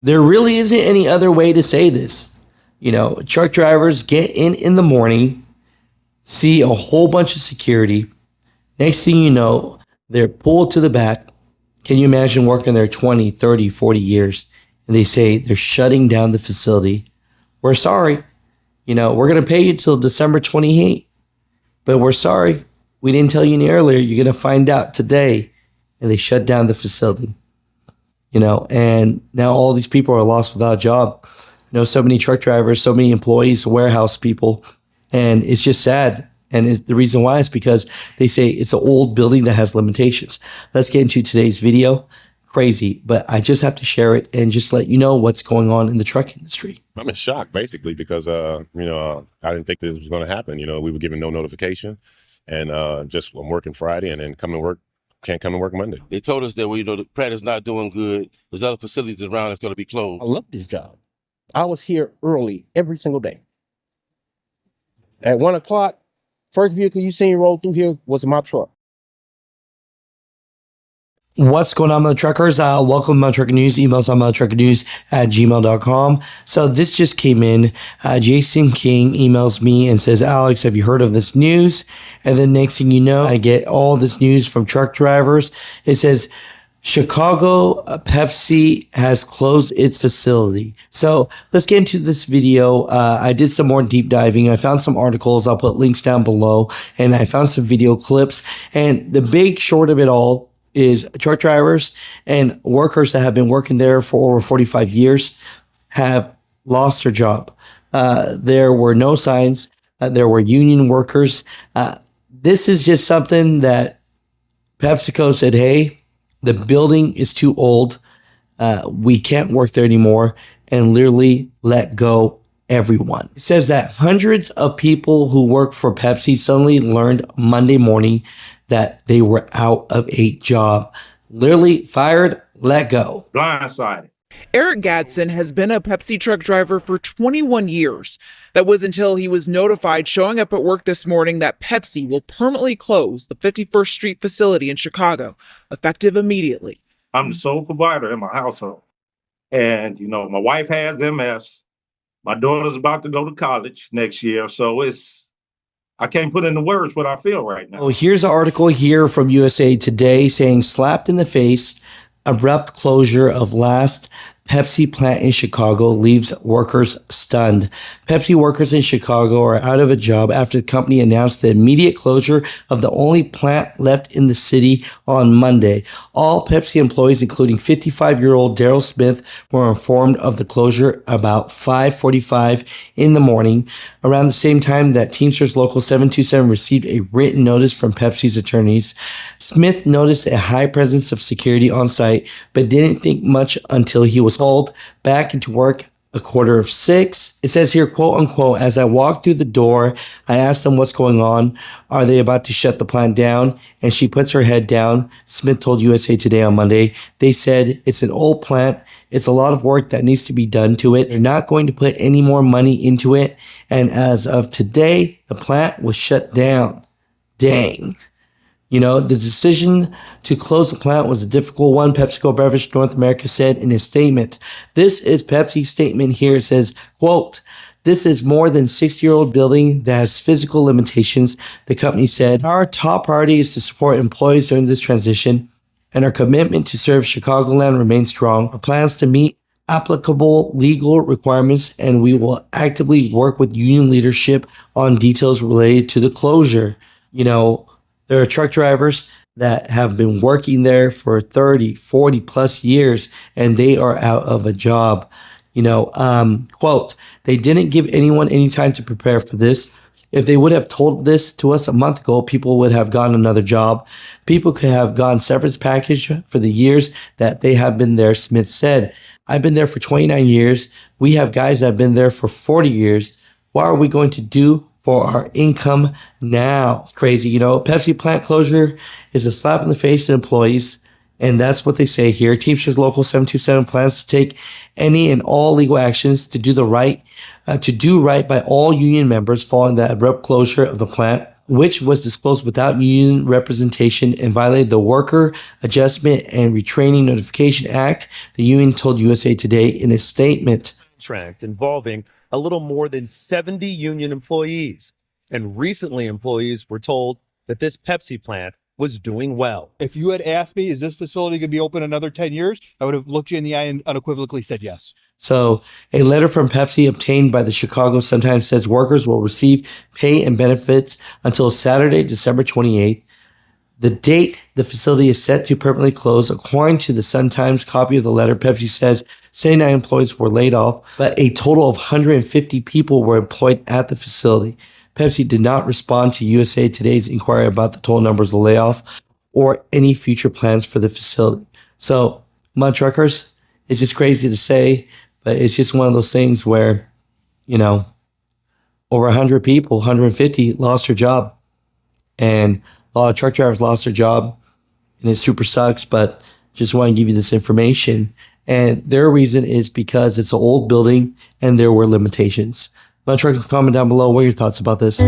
There really isn't any other way to say this. Truck drivers get in the morning, see a whole bunch of security. Next thing you know, they're pulled to the back. Can you imagine working there 20, 30, 40 years? And they say they're shutting down the facility. We're sorry. We're going to pay you till December 28th. But we're sorry. We didn't tell you any earlier. You're going to find out today. And they shut down the facility. And now all these people are lost without a job. So many truck drivers, so many employees, warehouse people. And it's just sad. And the reason why is because they say it's an old building that has limitations. Let's get into today's video. Crazy, but I just have to share it and just let you know what's going on in the truck industry. I'm in shock, basically, because, I didn't think this was going to happen. We were given no notification, and I'm working Friday and then can't come to work Monday. They told us that, the plant is not doing good. There's other facilities around that's going to be closed. I love this job. I was here early every single day. At 1 o'clock, first vehicle you seen roll through here was my truck. What's going on, Mutha Truckers? Welcome to Mutha Trucker News. Emails on muthatruckernews@gmail.com. So this just came in. Jason King emails me and says, Alex, have you heard of this news? And then next thing you know, I get all this news from truck drivers. It says, Chicago Pepsi has closed its facility. So let's get into this video. I did some more deep diving. I found some articles. I'll put links down below. And I found some video clips. And the big short of it all is truck drivers and workers that have been working there for over 45 years have lost their job. There were no signs. There were union workers. This is just something that PepsiCo said, hey, the building is too old. We can't work there anymore, and literally let go everyone. It says that hundreds of people who work for Pepsi suddenly learned Monday morning that they were out of a job. Literally fired, let go. Blindsided. Eric Gadsden has been a Pepsi truck driver for 21 years. That was until he was notified showing up at work this morning that Pepsi will permanently close the 51st Street facility in Chicago, effective immediately. I'm the sole provider in my household. And, my wife has MS. My daughter's about to go to college next year. So I can't put into words what I feel right now. Oh, here's an article here from USA Today saying slapped in the face, abrupt closure of last Pepsi plant in Chicago leaves workers stunned. Pepsi workers in Chicago are out of a job after the company announced the immediate closure of the only plant left in the city on Monday. All Pepsi employees, including 55-year-old Daryl Smith, were informed of the closure about 5:45 in the morning, around the same time that Teamsters Local 727 received a written notice from Pepsi's attorneys. Smith noticed a high presence of security on site, but didn't think much until he was called back into work 5:45. It says here, quote unquote, as I walked through the door, I asked them what's going on. Are they about to shut the plant down? And she puts her head down. Smith told USA Today on Monday. They said it's an old plant. It's a lot of work that needs to be done to it. They're not going to put any more money into it. And as of today, the plant was shut down. Dang. The decision to close the plant was a difficult one, PepsiCo Beverage North America said in a statement. This is Pepsi's statement here. It says, quote, this is more than 60-year-old building that has physical limitations, the company said. Our top priority is to support employees during this transition, and our commitment to serve Chicagoland remains strong. Our plans to meet applicable legal requirements, and we will actively work with union leadership on details related to the closure. There are truck drivers that have been working there for 30, 40 plus years, and they are out of a job. Quote, they didn't give anyone any time to prepare for this. If they would have told this to us a month ago, people would have gotten another job. People could have gotten severance package for the years that they have been there, Smith said. I've been there for 29 years. We have guys that have been there for 40 years. What are we going to do for our income now? Crazy. Pepsi plant closure is a slap in the face to employees. And that's what they say here. Teamsters Local 727 plans to take any and all legal actions to do right by all union members following the abrupt closure of the plant. which was disclosed without union representation and violated the Worker Adjustment and Retraining Notification Act, the union told USA Today in a statement. Contract involving a little more than 70 union employees. And recently, employees were told that this Pepsi plant was doing well. If you had asked me, is this facility going to be open another 10 years? I would have looked you in the eye and unequivocally said yes. So a letter from Pepsi obtained by the Chicago Sun-Times says workers will receive pay and benefits until Saturday, December 28th. The date the facility is set to permanently close. According to the Sun-Times copy of the letter, Pepsi says 79 employees were laid off, but a total of 150 people were employed at the facility. Pepsi did not respond to USA Today's inquiry about the total numbers of layoff or any future plans for the facility. So, Mutha Truckers, it's just crazy to say, but it's just one of those things where, you know, over 100 people, 150 lost their job. And a lot of truck drivers lost their job. And it super sucks, but just want to give you this information. And their reason is because it's an old building and there were limitations. Mutha Truckers, comment down below. What are your thoughts about this?